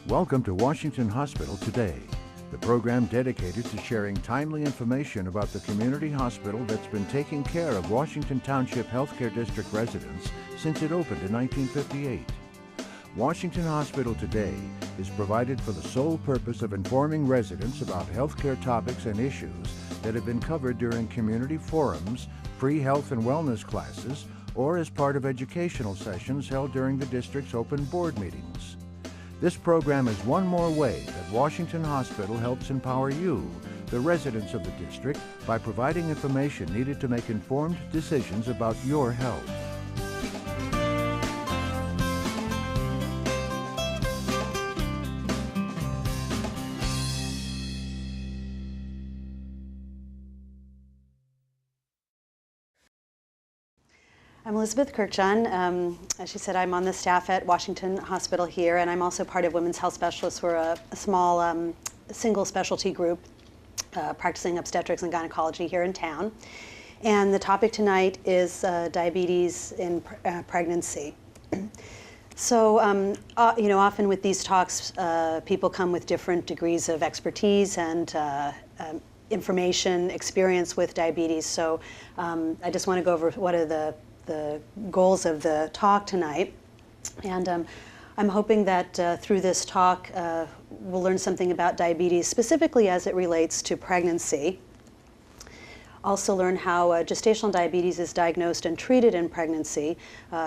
Welcome to Washington Hospital Today, the program dedicated to sharing timely information about the community hospital that's been taking care of Washington Township Healthcare District residents since it opened in 1958. Washington Hospital Today is provided for the sole purpose of informing residents about healthcare topics and issues that have been covered during community forums, free health and wellness classes, or as part of educational sessions held during the district's open board meetings. This program is one more way that Washington Hospital helps empower you, the residents of the district, by providing information needed to make informed decisions about your health. I'm Elizabeth Kurkjian. As she said, I'm on the staff at Washington Hospital here, and I'm also part of Women's Health Specialists. We're a small single specialty group practicing obstetrics and gynecology here in town. And the topic tonight is diabetes in pregnancy. So, often with these talks, people come with different degrees of expertise and information, experience with diabetes. So I just want to go over what are the goals of the talk tonight. And I'm hoping that through this talk we'll learn something about diabetes, specifically as it relates to pregnancy. Also learn how gestational diabetes is diagnosed and treated in pregnancy,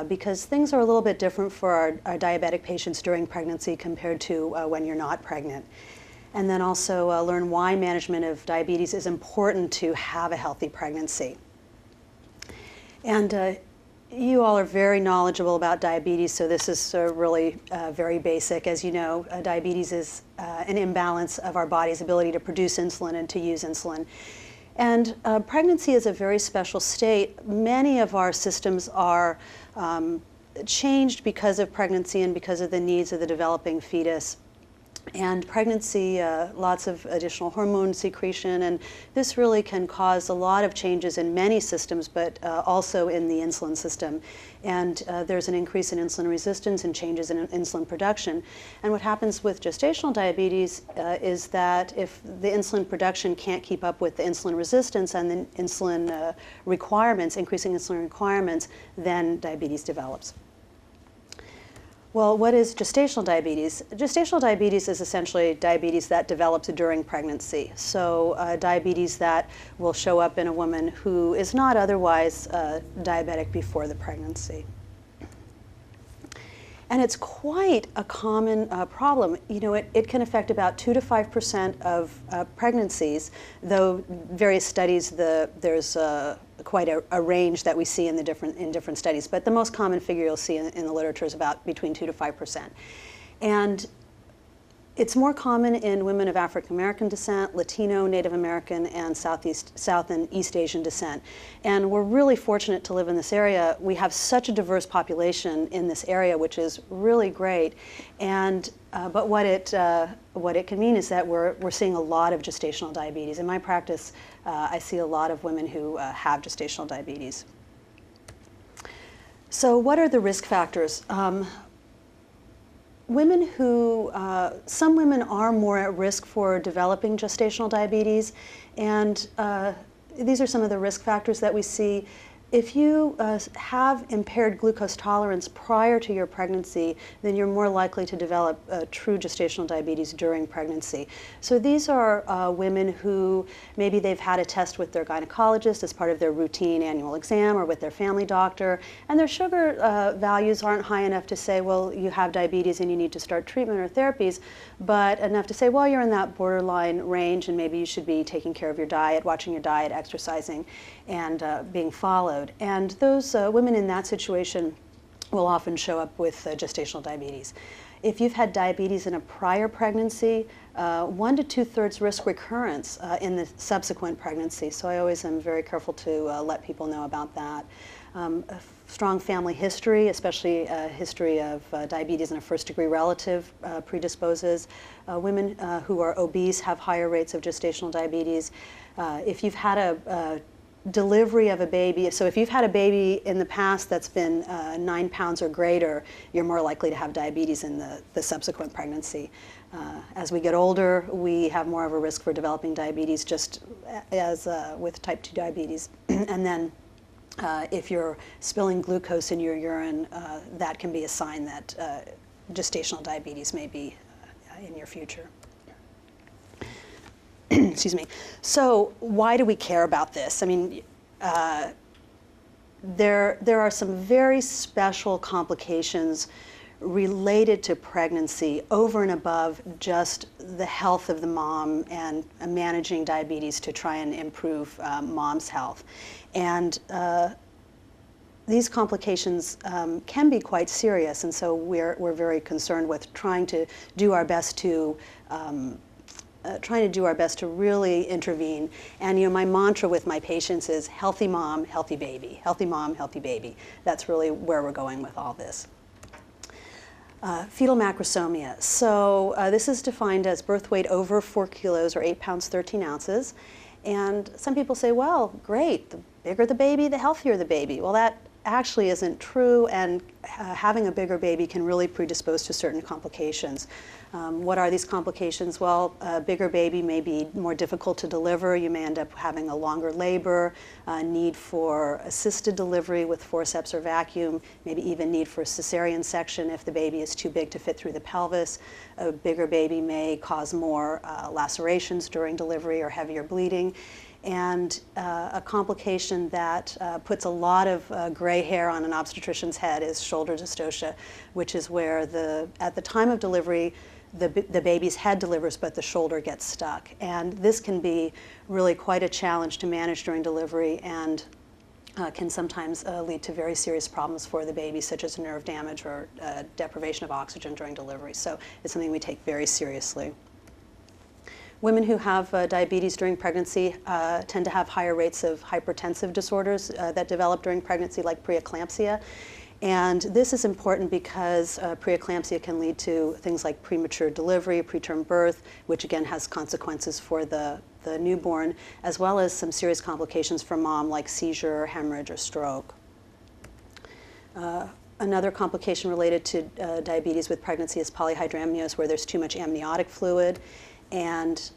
because things are a little bit different for our diabetic patients during pregnancy compared to when you're not pregnant. And then also learn why management of diabetes is important to have a healthy pregnancy. And you all are very knowledgeable about diabetes, so this is really very basic. As you know, diabetes is an imbalance of our body's ability to produce insulin and to use insulin. And pregnancy is a very special state. Many of our systems are changed because of pregnancy and because of the needs of the developing fetus. And pregnancy, lots of additional hormone secretion, and this really can cause a lot of changes in many systems, but also in the insulin system. And there's an increase in insulin resistance and changes in insulin production. And what happens with gestational diabetes is that if the insulin production can't keep up with the insulin resistance and the insulin requirements, increasing insulin requirements, then diabetes develops. Well, what is gestational diabetes? Gestational diabetes is essentially diabetes that develops during pregnancy. So diabetes that will show up in a woman who is not otherwise diabetic before the pregnancy. And it's quite a common problem. You know, it can affect about 2 to 5% of pregnancies, though various studies, there's quite a range that we see in different studies. But the most common figure you'll see in the literature is about between 2 to 5%. And it's more common in women of African American descent, Latino, Native American, and South and East Asian descent. And we're really fortunate to live in this area. We have such a diverse population in this area, which is really great. And but what it can mean is that we're seeing a lot of gestational diabetes. In my practice, I see a lot of women who have gestational diabetes. So what are the risk factors? Some women are more at risk for developing gestational diabetes, and these are some of the risk factors that we see. If you have impaired glucose tolerance prior to your pregnancy, then you're more likely to develop true gestational diabetes during pregnancy. So these are women who maybe they've had a test with their gynecologist as part of their routine annual exam or with their family doctor, and their sugar values aren't high enough to say, well, you have diabetes and you need to start treatment or therapies, but enough to say, well, you're in that borderline range and maybe you should be taking care of your diet, watching your diet, exercising, and being followed. And those women in that situation will often show up with gestational diabetes. If you've had diabetes in a prior pregnancy, 1 to 2/3 risk recurrence in the subsequent pregnancy. So I always am very careful to let people know about that. A strong family history, especially a history of diabetes in a first-degree relative, predisposes. Women who are obese have higher rates of gestational diabetes. If you've had a delivery of a baby, so if you've had a baby in the past that's been 9 pounds or greater, you're more likely to have diabetes in the subsequent pregnancy. As we get older, we have more of a risk for developing diabetes, just as with type 2 diabetes. And then if you're spilling glucose in your urine, that can be a sign that gestational diabetes may be in your future. Excuse me. So why do we care about this? I mean, there are some very special complications related to pregnancy over and above just the health of the mom and managing diabetes to try and improve mom's health. And these complications can be quite serious, and so we're very concerned with trying to do our best to really intervene. And my mantra with my patients is healthy mom, healthy baby. Healthy mom, healthy baby. That's really where we're going with all this. Fetal macrosomia. So this is defined as birth weight over 4 kilos or 8 pounds 13 ounces. And some people say, well, great, the bigger the baby, the healthier the baby. Well, that actually isn't true, and having a bigger baby can really predispose to certain complications. What are these complications? Well, a bigger baby may be more difficult to deliver. You may end up having a longer labor, need for assisted delivery with forceps or vacuum, maybe even need for cesarean section if the baby is too big to fit through the pelvis. A bigger baby may cause more lacerations during delivery or heavier bleeding. And a complication that puts a lot of gray hair on an obstetrician's head is shoulder dystocia, which is where at the time of delivery, the baby's head delivers, but the shoulder gets stuck. And this can be really quite a challenge to manage during delivery, and can sometimes lead to very serious problems for the baby, such as nerve damage or deprivation of oxygen during delivery. So it's something we take very seriously. Women who have diabetes during pregnancy tend to have higher rates of hypertensive disorders that develop during pregnancy, like preeclampsia. And this is important because preeclampsia can lead to things like premature delivery, preterm birth, which again has consequences for the newborn, as well as some serious complications for mom, like seizure, hemorrhage, or stroke. Another complication related to diabetes with pregnancy is polyhydramnios, where there's too much amniotic fluid. And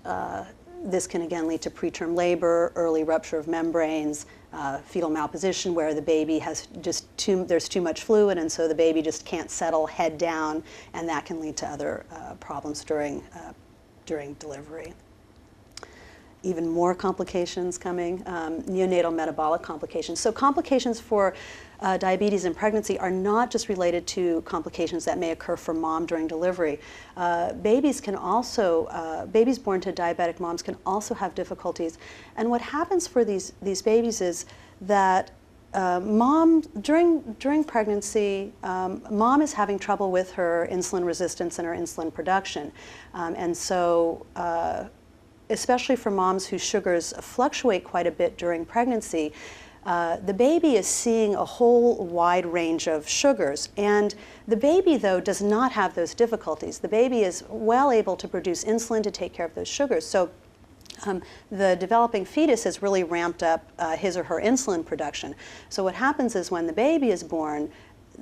this can again lead to preterm labor, early rupture of membranes, fetal malposition, where the baby has there's too much fluid, and so the baby just can't settle head down, and that can lead to other problems during delivery. Even more complications coming, neonatal metabolic complications. So complications for diabetes in pregnancy are not just related to complications that may occur for mom during delivery. Babies born to diabetic moms can also have difficulties. And what happens for these babies is that during pregnancy, mom is having trouble with her insulin resistance and her insulin production. And so especially for moms whose sugars fluctuate quite a bit during pregnancy, the baby is seeing a whole wide range of sugars. And the baby, though, does not have those difficulties. The baby is well able to produce insulin to take care of those sugars. So the developing fetus has really ramped up his or her insulin production. So what happens is when the baby is born,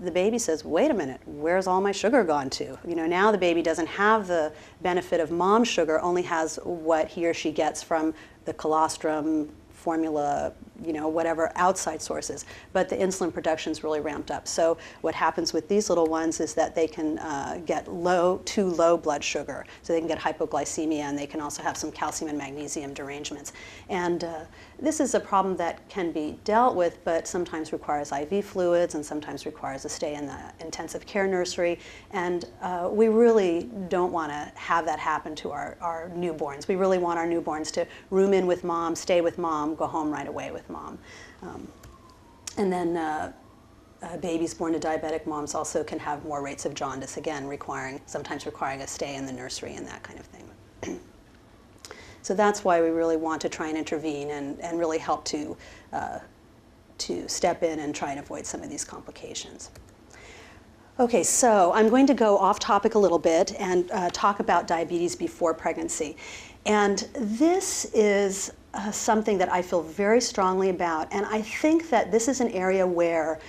the baby says, wait a minute, where's all my sugar gone to? Now the baby doesn't have the benefit of mom's sugar, only has what he or she gets from the colostrum, formula, whatever outside sources. But the insulin production is really ramped up. So what happens with these little ones is that they can get too low blood sugar. So they can get hypoglycemia, and they can also have some calcium and magnesium derangements. And this is a problem that can be dealt with, but sometimes requires IV fluids and sometimes requires a stay in the intensive care nursery. And we really don't want to have that happen to our newborns. We really want our newborns to room in with mom, stay with mom, go home right away with mom. And then babies born to diabetic moms also can have more rates of jaundice, again, sometimes requiring a stay in the nursery and that kind of thing. So that's why we really want to try and intervene and really help to step in and try and avoid some of these complications. Okay, so I'm going to go off topic a little bit and talk about diabetes before pregnancy. And this is something that I feel very strongly about, and I think that this is an area where,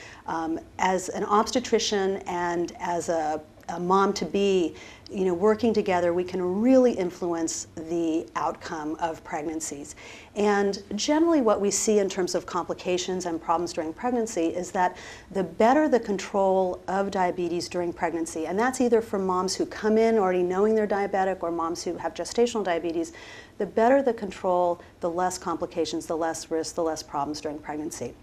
as an obstetrician and as a mom-to-be, working together, we can really influence the outcome of pregnancies. And generally what we see in terms of complications and problems during pregnancy is that the better the control of diabetes during pregnancy, and that's either for moms who come in already knowing they're diabetic or moms who have gestational diabetes, the better the control, the less complications, the less risk, the less problems during pregnancy.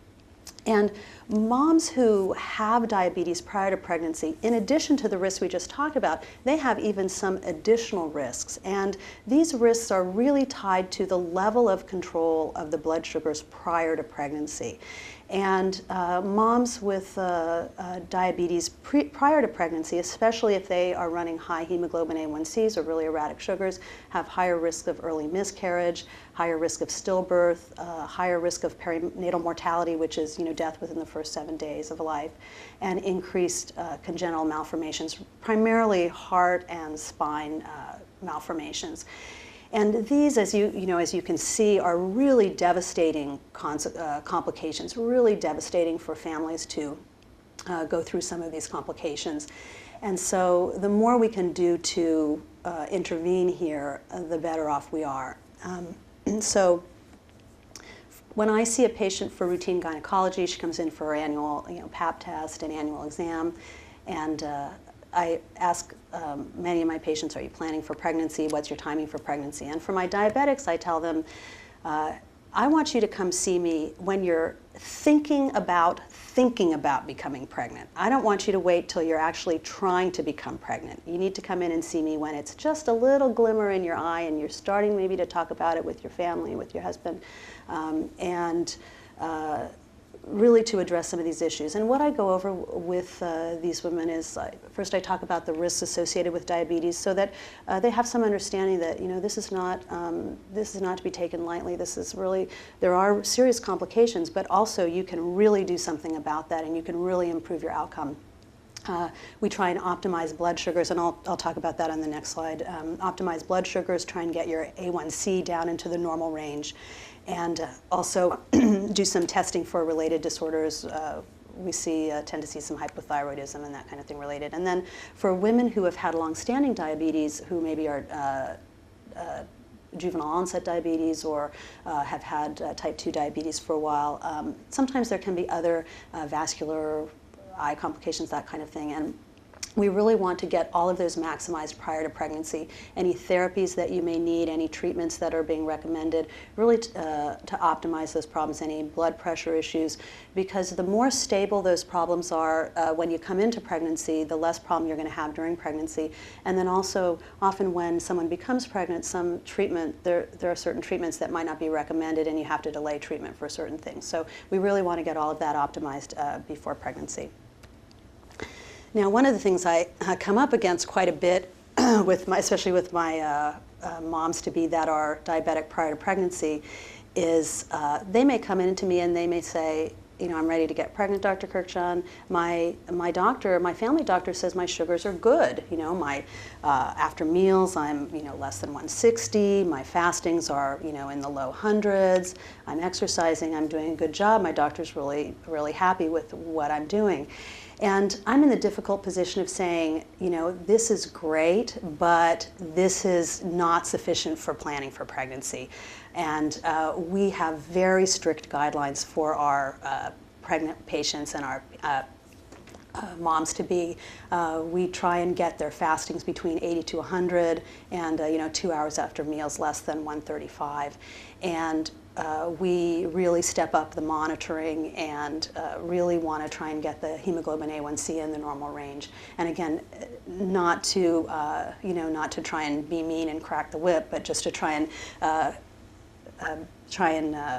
And moms who have diabetes prior to pregnancy, in addition to the risks we just talked about, they have even some additional risks. And these risks are really tied to the level of control of the blood sugars prior to pregnancy. And moms with diabetes prior to pregnancy, especially if they are running high hemoglobin A1Cs or really erratic sugars, have higher risk of early miscarriage, higher risk of stillbirth, higher risk of perinatal mortality, which is death within the first 7 days of life, and increased congenital malformations, primarily heart and spine malformations. And these, as you can see, are really devastating complications, really devastating for families to go through some of these complications. And so the more we can do to intervene here, the better off we are. And so when I see a patient for routine gynecology, she comes in for her annual Pap test and annual exam, and I ask many of my patients, are you planning for pregnancy? What's your timing for pregnancy? And for my diabetics, I tell them, I want you to come see me when you're thinking about becoming pregnant. I don't want you to wait till you're actually trying to become pregnant. You need to come in and see me when it's just a little glimmer in your eye and you're starting maybe to talk about it with your family, with your husband, and really to address some of these issues. And what I go over with these women is, first I talk about the risks associated with diabetes so that they have some understanding that this is not to be taken lightly. This is really, there are serious complications, but also you can really do something about that and you can really improve your outcome. We try and optimize blood sugars, and I'll talk about that on the next slide. Optimize blood sugars, try and get your A1C down into the normal range, and also do some testing for related disorders. We tend to see some hypothyroidism and that kind of thing related. And then for women who have had long-standing diabetes, who maybe are juvenile onset diabetes or have had type 2 diabetes for a while, sometimes there can be other vascular eye complications, that kind of thing. And we really want to get all of those maximized prior to pregnancy. Any therapies that you may need, any treatments that are being recommended, really to optimize those problems, any blood pressure issues, because the more stable those problems are when you come into pregnancy, the less problem you're going to have during pregnancy. And then also, often when someone becomes pregnant, some treatment, there are certain treatments that might not be recommended and you have to delay treatment for certain things. So we really want to get all of that optimized before pregnancy. Now, one of the things I come up against quite a bit, especially with my moms-to-be that are diabetic prior to pregnancy, is they may come in to me and they may say, I'm ready to get pregnant, Dr. Kurkjian. My family doctor says my sugars are good. After meals, I'm less than 160. My fastings are in the low hundreds. I'm exercising. I'm doing a good job. My doctor's really happy with what I'm doing. And I'm in the difficult position of saying, this is great, but this is not sufficient for planning for pregnancy. And we have very strict guidelines for our pregnant patients and our moms-to-be. We try and get their fastings between 80 to 100 and 2 hours after meals less than 135. And we really step up the monitoring and really want to try and get the hemoglobin A1C in the normal range. And again, not to try and be mean and crack the whip, but just to try and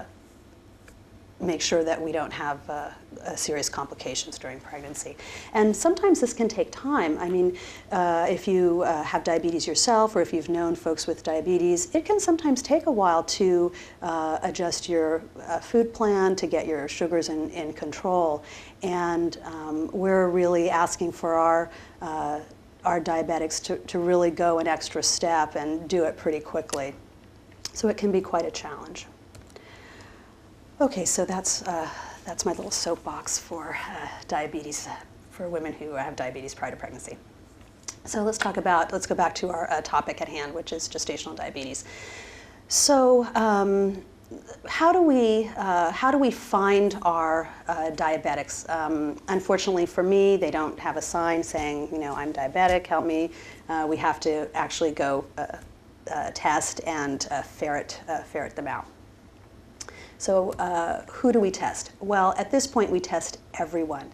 make sure that we don't have serious complications during pregnancy. And sometimes this can take time. I mean, if you have diabetes yourself or if you've known folks with diabetes, it can sometimes take a while to adjust your food plan, to get your sugars in control. And we're really asking for our diabetics to really go an extra step and do it pretty quickly. So it can be quite a challenge. Okay, so that's my little soapbox for diabetes, for women who have diabetes prior to pregnancy. So let's go back to our topic at hand, which is gestational diabetes. So how do we find our diabetics? Unfortunately for me, they don't have a sign saying, you know, I'm diabetic, help me. We have to actually go test and ferret them out. So who do we test? Well, at this point, we test everyone.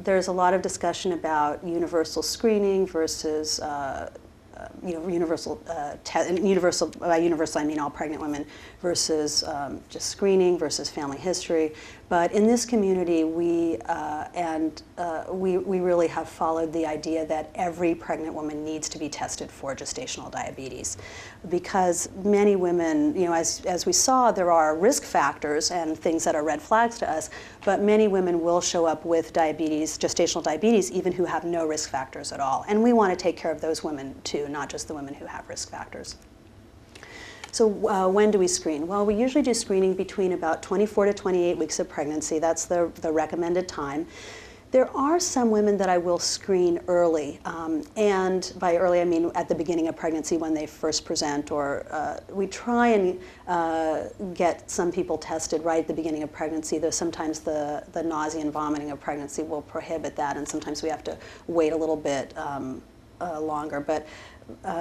There's a lot of discussion about universal screening versus universal, by universal I mean all pregnant women, versus just screening versus family history. But in this community, we really have followed the idea that every pregnant woman needs to be tested for gestational diabetes, because many women, you know, as we saw, there are risk factors and things that are red flags to us, but many women will show up with diabetes, gestational diabetes, even who have no risk factors at all. And we want to take care of those women too, not just the women who have risk factors. So when do we screen? Well, we usually do screening between about 24 to 28 weeks of pregnancy. That's the recommended time. There are some women that I will screen early, and by early I mean at the beginning of pregnancy when they first present, or we try and get some people tested right at the beginning of pregnancy, though sometimes the nausea and vomiting of pregnancy will prohibit that, and sometimes we have to wait a little bit longer. But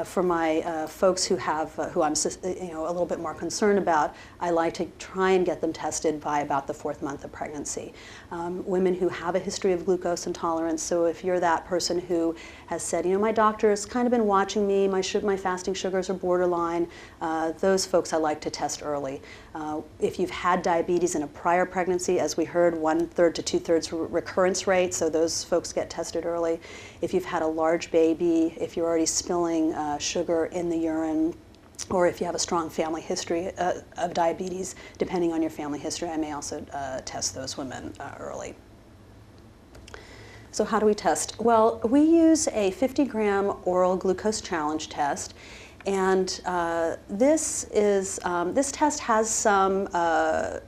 for my folks who have, who I'm a little bit more concerned about, I like to try and get them tested by about the 4th month of pregnancy. Women who have a history of glucose intolerance, so if you're that person who has said, you know, my doctor has kind of been watching me, my fasting sugars are borderline, those folks I like to test early. If you've had diabetes in a prior pregnancy, as we heard, 1/3 to 2/3 recurrence rate, so those folks get tested early. If you've had a large baby, if you're already spilling sugar in the urine, or if you have a strong family history of diabetes, depending on your family history, I may also test those women early. So how do we test? Well, we use a 50-gram oral glucose challenge test, and this test has some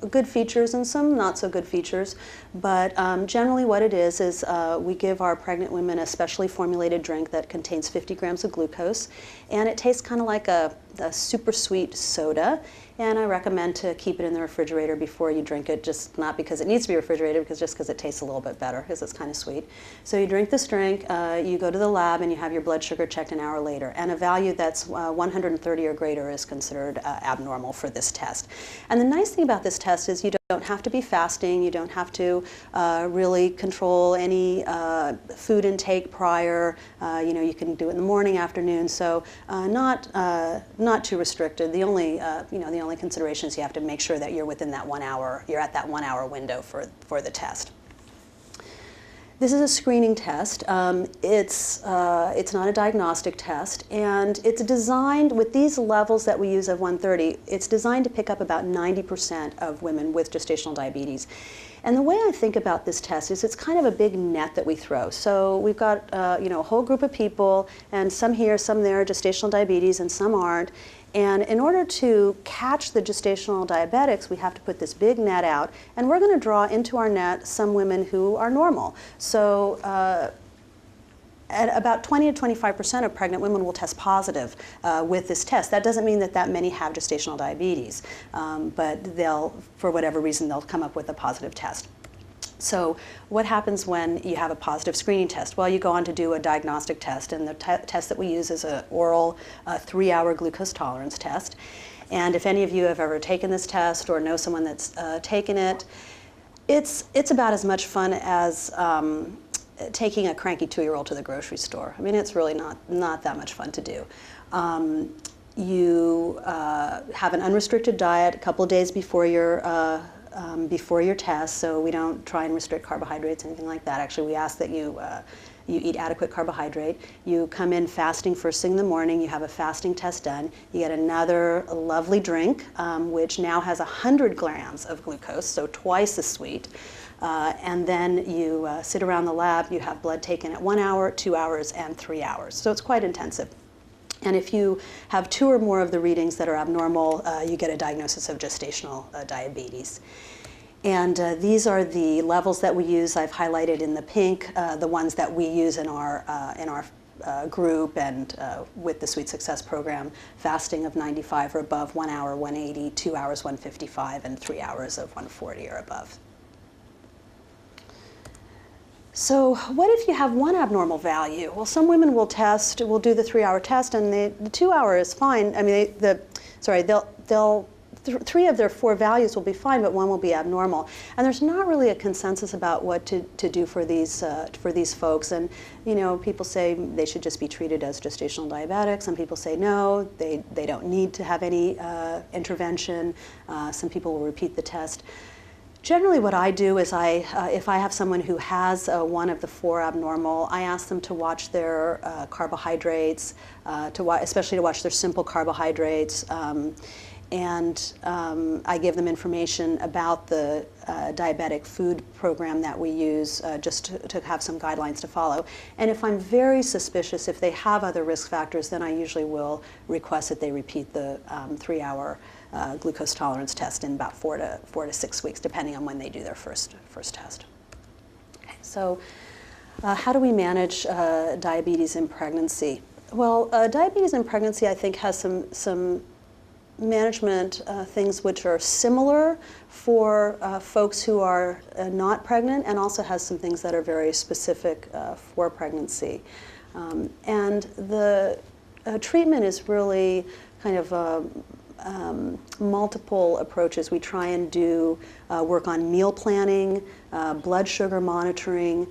good features and some not so good features, but generally what it is we give our pregnant women a specially formulated drink that contains 50 grams of glucose, and it tastes kind of like a super sweet soda, and I recommend to keep it in the refrigerator before you drink it, just not because it needs to be refrigerated, just because it tastes a little bit better, because it's kind of sweet. So you drink this drink, you go to the lab, and you have your blood sugar checked an hour later, and a value that's 130 or greater is considered abnormal for this test. And the nice thing about this test is you don't have to be fasting, you don't have to really control any food intake prior, you can do it in the morning, afternoon, so not too restricted. The only consideration is you have to make sure that you're within that 1 hour, you're at that 1 hour window for the test. This is a screening test. It's not a diagnostic test, and it's designed with these levels that we use of 130. It's designed to pick up about 90% of women with gestational diabetes. And the way I think about this test is it's kind of a big net that we throw. So we've got a whole group of people, and some here, some there, gestational diabetes, and some aren't. And in order to catch the gestational diabetics, we have to put this big net out, and we're going to draw into our net some women who are normal. So at about 20 to 25% of pregnant women will test positive with this test. That doesn't mean that many have gestational diabetes, but for whatever reason, they'll come up with a positive test. So what happens when you have a positive screening test? Well, you go on to do a diagnostic test, and the test that we use is an oral 3-hour glucose tolerance test. And if any of you have ever taken this test or know someone that's taken it, it's about as much fun as taking a cranky 2-year-old to the grocery store. I mean, it's really not that much fun to do. You have an unrestricted diet a couple of days before your test, so we don't try and restrict carbohydrates, anything like that. Actually, we ask that you eat adequate carbohydrate. You come in fasting first thing in the morning. You have a fasting test done. You get another lovely drink, which now has 100 grams of glucose, so twice as sweet. And then you sit around the lab. You have blood taken at 1 hour, 2 hours, and 3 hours. So it's quite intensive. And if you have 2 or more of the readings that are abnormal, you get a diagnosis of gestational diabetes. And these are the levels that we use. I've highlighted in the pink the ones that we use in our group and with the Sweet Success program: fasting of 95 or above, 1 hour 180, 2 hours 155, and 3 hours of 140 or above. So what if you have 1 abnormal value? Well, some women will do the 3-hour test, and the 2-hour is fine. I mean, they'll 3 of their 4 values will be fine, but 1 will be abnormal. And there's not really a consensus about what to do for these folks. And people say they should just be treated as gestational diabetics. Some people say no, they don't need to have any intervention. Some people will repeat the test. Generally, what I do is if I have someone who has 1 of the 4 abnormal, I ask them to watch their carbohydrates, especially to watch their simple carbohydrates. And I give them information about the diabetic food program that we use, just to have some guidelines to follow. And if I'm very suspicious, if they have other risk factors, then I usually will request that they repeat the 3-hour glucose tolerance test in about 4 to 6 weeks, depending on when they do their first test. Okay, so how do we manage diabetes in pregnancy? Well, diabetes in pregnancy, I think, has some management things which are similar for folks who are not pregnant, and also has some things that are very specific for pregnancy. And the treatment is really kind of multiple approaches. We try and do work on meal planning, blood sugar monitoring,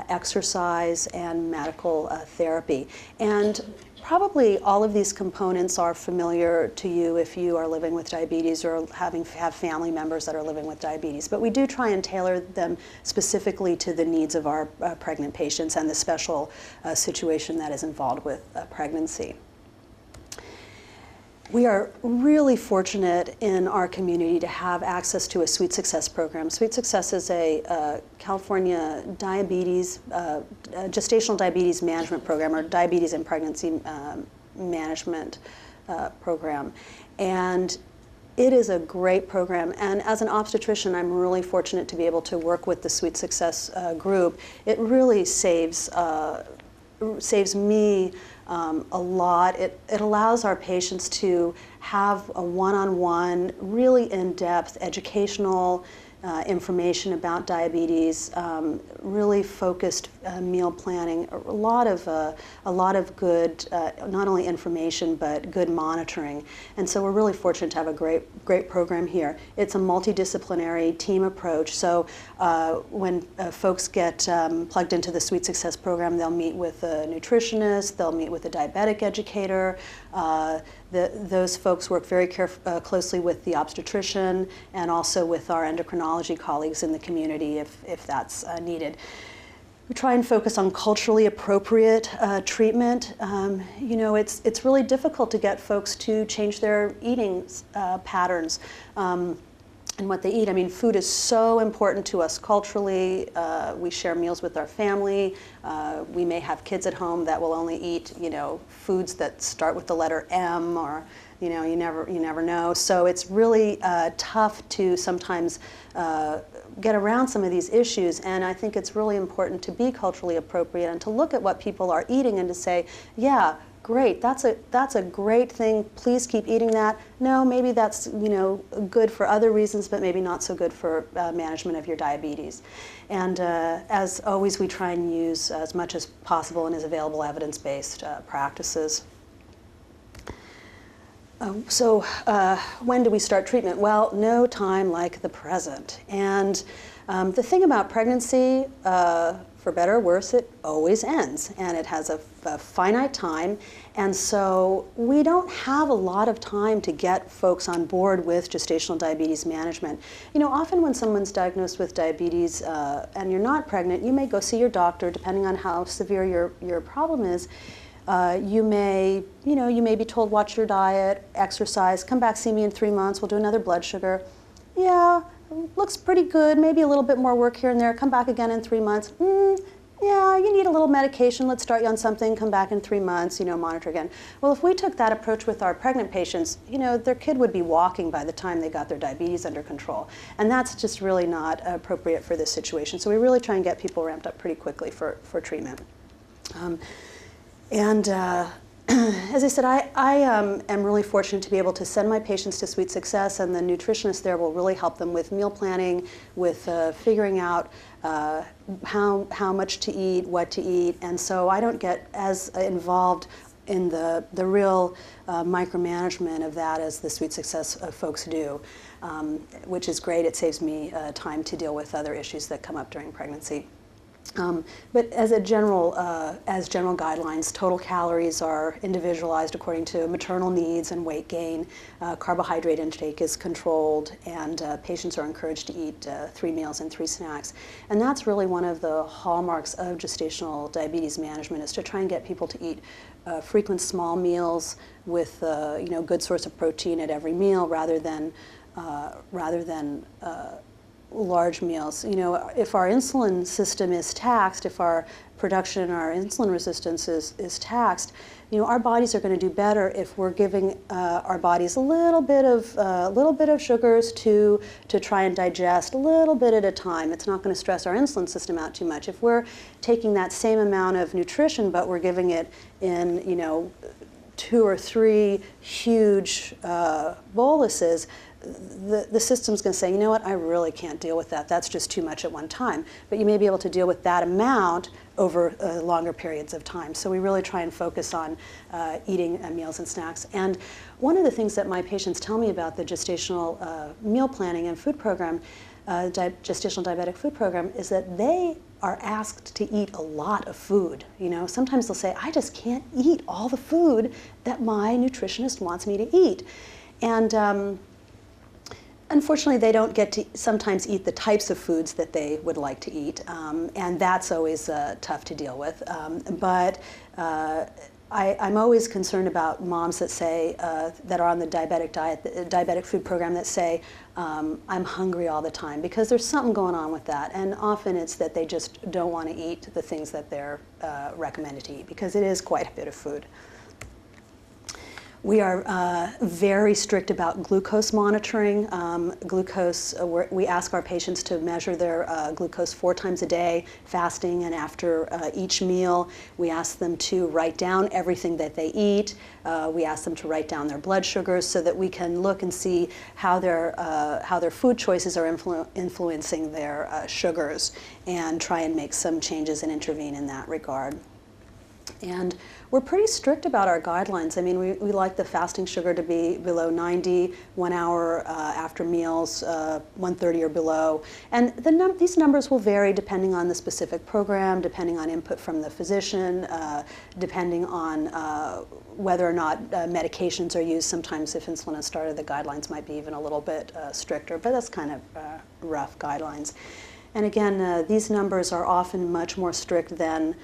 exercise, and medical therapy. And probably all of these components are familiar to you if you are living with diabetes or have family members that are living with diabetes. But we do try and tailor them specifically to the needs of our pregnant patients and the special situation that is involved with pregnancy. We are really fortunate in our community to have access to a Sweet Success program. Sweet Success is a California gestational diabetes management program, or diabetes and pregnancy management program. And it is a great program. And as an obstetrician, I'm really fortunate to be able to work with the Sweet Success group. It really saves me a lot. It allows our patients to have a one-on-one, really in-depth educational information about diabetes, really focused meal planning, a lot of good, not only information, but good monitoring. And so we're really fortunate to have a great program here. It's a multidisciplinary team approach. So when folks get plugged into the Sweet Success program, they'll meet with a nutritionist, they'll meet with a diabetic educator. Those folks work very closely with the obstetrician and also with our endocrinology colleagues in the community if that's needed. We try and focus on culturally appropriate treatment. It's really difficult to get folks to change their eating patterns and what they eat. I mean, food is so important to us culturally. We share meals with our family. We may have kids at home that will only eat, foods that start with the letter M, or, you never know. So it's really tough to sometimes get around some of these issues. And I think it's really important to be culturally appropriate and to look at what people are eating and to say, yeah, great, that's a great thing, please keep eating that. No, maybe that's good for other reasons, but maybe not so good for management of your diabetes. And as always, we try and use as much as possible and as available evidence-based practices. So when do we start treatment? Well, no time like the present. And the thing about pregnancy, for better or worse, it always ends, and it has a finite time, and so we don't have a lot of time to get folks on board with gestational diabetes management. Often when someone's diagnosed with diabetes and you're not pregnant, you may go see your doctor, depending on how severe your problem is. You may be told, watch your diet, exercise, come back, see me in 3 months, we'll do another blood sugar. Yeah, looks pretty good, maybe a little bit more work here and there, come back again in 3 months. yeah, you need a little medication, let's start you on something, come back in 3 months, monitor again. Well, if we took that approach with our pregnant patients, their kid would be walking by the time they got their diabetes under control. And that's just really not appropriate for this situation. So we really try and get people ramped up pretty quickly for treatment. As I said, I am really fortunate to be able to send my patients to Sweet Success, and the nutritionist there will really help them with meal planning, with figuring out how much to eat, what to eat, and so I don't get as involved in the real micromanagement of that as the Sweet Success folks do, which is great. It saves me time to deal with other issues that come up during pregnancy. But as general guidelines, total calories are individualized according to maternal needs and weight gain. Carbohydrate intake is controlled, and patients are encouraged to eat 3 meals and 3 snacks. And that's really one of the hallmarks of gestational diabetes management, is to try and get people to eat frequent small meals with good source of protein at every meal, rather than large meals. If our insulin system is taxed, if our production and our insulin resistance is taxed, our bodies are going to do better if we're giving our bodies a little bit of sugars to try and digest a little bit at a time. It's not going to stress our insulin system out too much. If we're taking that same amount of nutrition, but we're giving it in 2 or 3 huge boluses, the system's going to say, you know what, I really can't deal with that. That's just too much at one time. But you may be able to deal with that amount over longer periods of time. So we really try and focus on eating meals and snacks. And one of the things that my patients tell me about the gestational meal planning and food program, gestational diabetic food program, is that they are asked to eat a lot of food. Sometimes they'll say, I just can't eat all the food that my nutritionist wants me to eat. And unfortunately, they don't get to sometimes eat the types of foods that they would like to eat, and that's always tough to deal with. But I'm always concerned about moms that say, that are on the diabetic diet, the diabetic food program, that say, I'm hungry all the time, because there's something going on with that. And often it's that they just don't want to eat the things that they're recommended to eat, because it is quite a bit of food. We are very strict about glucose monitoring. We ask our patients to measure their glucose 4 times a day, fasting and after each meal. We ask them to write down everything that they eat. We ask them to write down their blood sugars, so that we can look and see how their food choices are influencing their sugars, and try and make some changes and intervene in that regard. And we're pretty strict about our guidelines. I mean, we like the fasting sugar to be below 90, 1 hour after meals, 130 or below. And these numbers will vary depending on the specific program, depending on input from the physician, depending on whether or not medications are used. Sometimes if insulin is started, the guidelines might be even a little bit stricter, but that's kind of rough guidelines. And again, these numbers are often much more strict than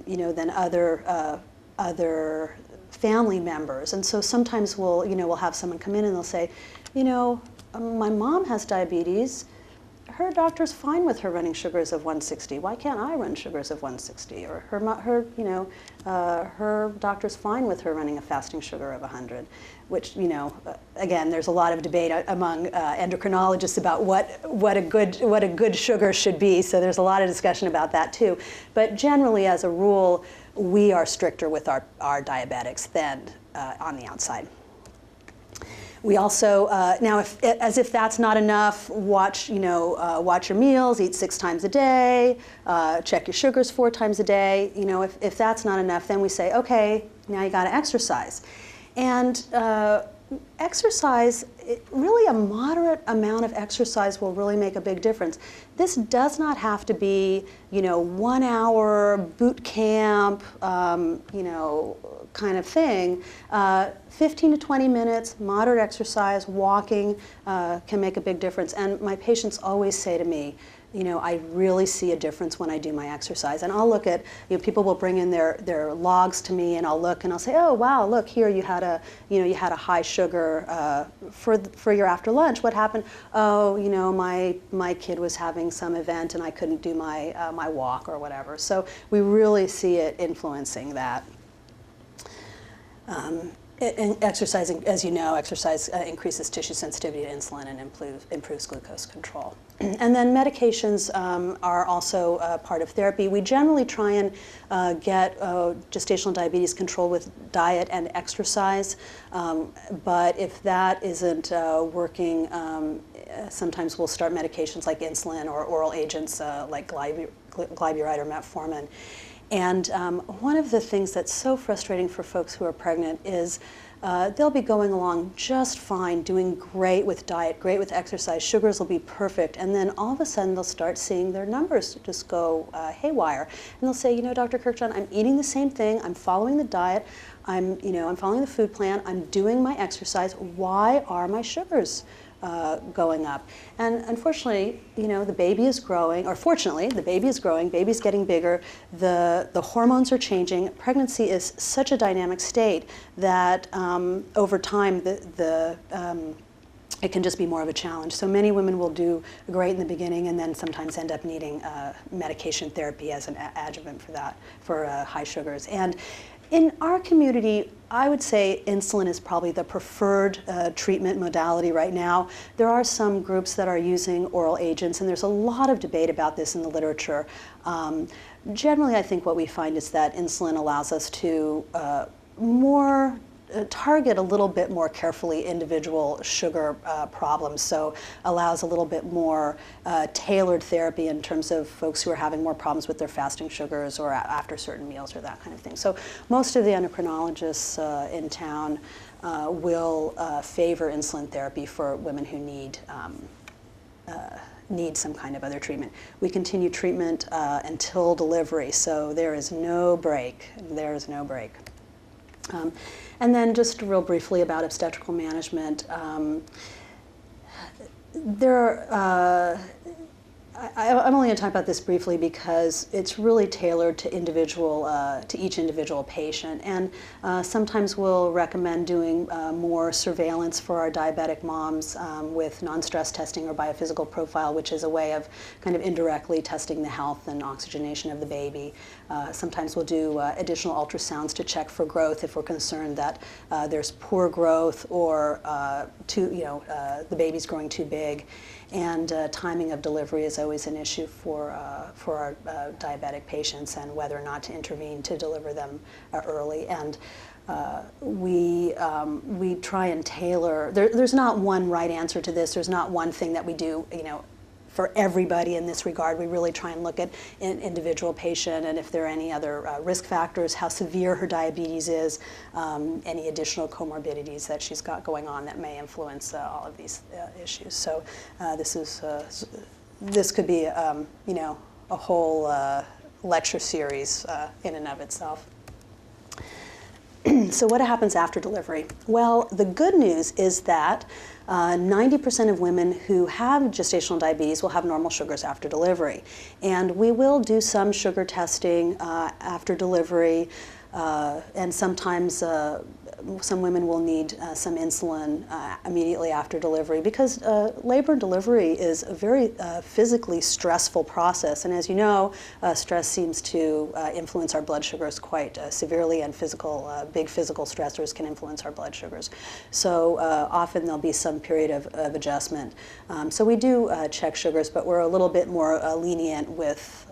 than other family members. And so sometimes we'll have someone come in and they'll say, my mom has diabetes. Her doctor's fine with her running sugars of 160. Why can't I run sugars of 160? Or her doctor's fine with her running a fasting sugar of 100. Which, again, there's a lot of debate among endocrinologists about what a good sugar should be. So there's a lot of discussion about that too. But generally, as a rule, we are stricter with our diabetics than on the outside. We also now, as if that's not enough, watch your meals, eat 6 times a day, check your sugars 4 times a day. If that's not enough, then we say, okay, now you got to exercise. And exercise, really a moderate amount of exercise will really make a big difference. This does not have to be, 1 hour boot camp, kind of thing. 15 to 20 minutes, moderate exercise, walking can make a big difference. And my patients always say to me, I really see a difference when I do my exercise. And I'll look at, people will bring in their logs to me, and I'll look and I'll say, oh wow, look here, you had a high sugar for your after lunch. What happened? Oh, my kid was having some event and I couldn't do my walk or whatever. So we really see it influencing that. And exercising, as you know, exercise increases tissue sensitivity to insulin and improves glucose control. And then medications are also part of therapy. We generally try and get gestational diabetes controlled with diet and exercise, but if that isn't working, sometimes we'll start medications like insulin or oral agents like glyburide or metformin. And one of the things that's so frustrating for folks who are pregnant is they'll be going along just fine, doing great with diet, great with exercise, sugars will be perfect, and then all of a sudden they'll start seeing their numbers just go haywire. And they'll say, Dr. Kurkjian, I'm eating the same thing, I'm following the diet, I'm following the food plan, I'm doing my exercise, why are my sugars going up? And unfortunately, the baby is growing, or fortunately, the baby is growing, baby's getting bigger, the hormones are changing. Pregnancy is such a dynamic state that over time, it can just be more of a challenge. So many women will do great in the beginning and then sometimes end up needing medication therapy as an adjuvant for that, for high sugars. And in our community, I would say insulin is probably the preferred treatment modality right now. There are some groups that are using oral agents, and there's a lot of debate about this in the literature. Generally, I think what we find is that insulin allows us to target a little bit more carefully individual sugar problems, so allows a little bit more tailored therapy in terms of folks who are having more problems with their fasting sugars or after certain meals or that kind of thing. So most of the endocrinologists in town will favor insulin therapy for women who need some kind of other treatment. We continue treatment until delivery, so there is no break. There is no break. And then just real briefly about obstetrical management. I'm only going to talk about this briefly because it's really tailored to each individual patient. And sometimes we'll recommend doing more surveillance for our diabetic moms with non-stress testing or biophysical profile, which is a way of kind of indirectly testing the health and oxygenation of the baby. Sometimes we'll do additional ultrasounds to check for growth if we're concerned that there's poor growth or the baby's growing too big. And timing of delivery is always an issue for our diabetic patients, and whether or not to intervene to deliver them early. And we try and tailor. There's not one right answer to this. There's not one thing that we do, for everybody in this regard. We really try and look at an individual patient and if there are any other risk factors, how severe her diabetes is, any additional comorbidities that she's got going on that may influence all of these issues. So this could be a whole lecture series in and of itself. So what happens after delivery? Well, the good news is that 90% of women who have gestational diabetes will have normal sugars after delivery. And we will do some sugar testing after delivery, and sometimes some women will need some insulin immediately after delivery, because labor and delivery is a very physically stressful process. And as you know, stress seems to influence our blood sugars quite severely, and big physical stressors can influence our blood sugars. So often there'll be some period of adjustment. So we do check sugars, but we're a little bit more lenient with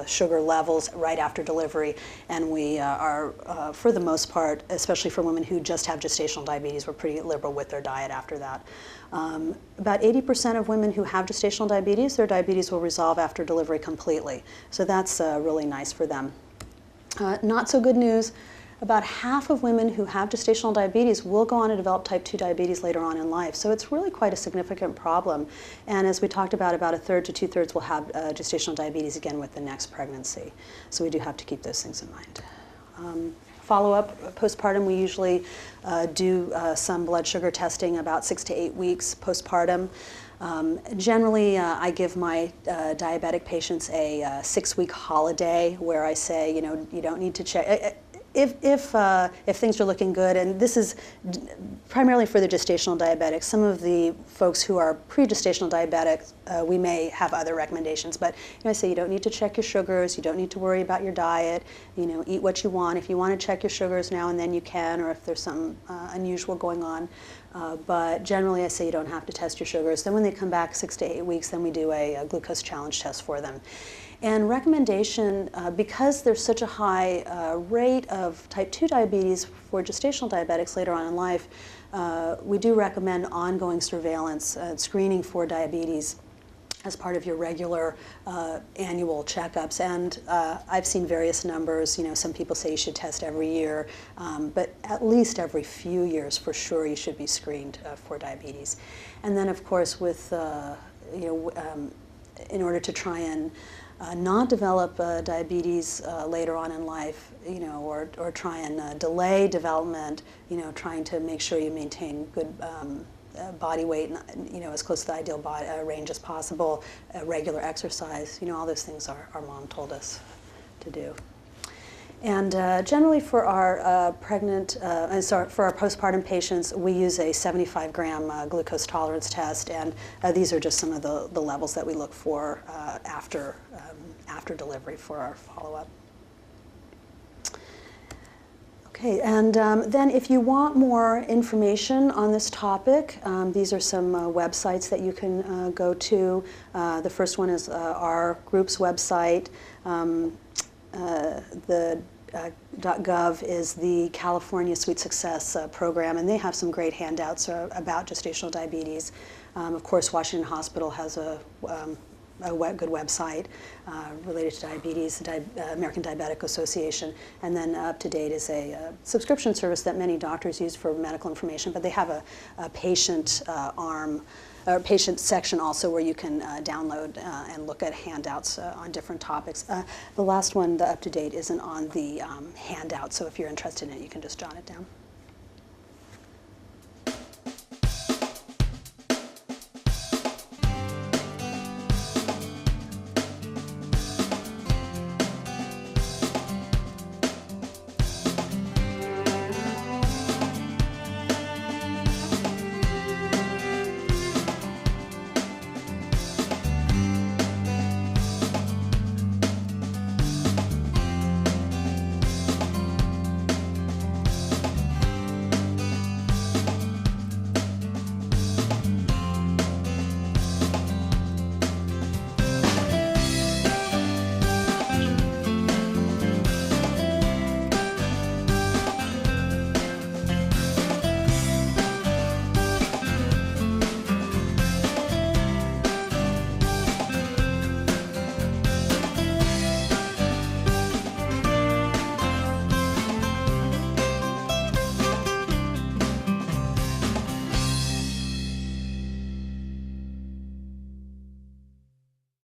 sugar levels right after delivery, and we are, for the most part, especially for women who just have gestational diabetes, we're pretty liberal with their diet after that. About 80% of women who have gestational diabetes, their diabetes will resolve after delivery completely. So that's really nice for them. Not so good news. About half of women who have gestational diabetes will go on to develop type 2 diabetes later on in life. So it's really quite a significant problem. And as we talked about a third to two-thirds will have gestational diabetes again with the next pregnancy. So we do have to keep those things in mind. Follow-up postpartum, we usually do some blood sugar testing about 6 to 8 weeks postpartum. Generally, I give my diabetic patients a 6-week holiday where I say, you know, you don't need to check. If things are looking good, and this is primarily for the gestational diabetics, some of the folks who are pre-gestational diabetics, we may have other recommendations. But you know, I say you don't need to check your sugars, you don't need to worry about your diet. You know, eat what you want. If you want to check your sugars now and then, you can, or if there's something unusual going on. But generally, I say you don't have to test your sugars. Then when they come back 6 to 8 weeks, then we do a glucose challenge test for them. And recommendation, because there's such a high rate of type 2 diabetes for gestational diabetics later on in life, we do recommend ongoing surveillance and screening for diabetes as part of your regular annual checkups. And I've seen various numbers. You know, some people say you should test every year, but at least every few years for sure you should be screened for diabetes. And then of course with, in order to try and not develop diabetes later on in life, you know, or try and delay development, you know, trying to make sure you maintain good body weight, you know, as close to the ideal body range as possible, regular exercise, you know, all those things our mom told us to do. And generally for our for our postpartum patients, we use a 75-gram glucose tolerance test, and these are just some of the levels that we look for after delivery for our follow-up. Okay, and then if you want more information on this topic, these are some websites that you can go to. The first one is our group's website. The .gov is the California Sweet Success program, and they have some great handouts about gestational diabetes. Of course, Washington Hospital has a good website related to diabetes, the American Diabetic Association, and then Up to Date is a subscription service that many doctors use for medical information, but they have a patient arm, or patient section also where you can download and look at handouts on different topics. The last one, the Up to Date, isn't on the handout, so if you're interested in it, you can just jot it down.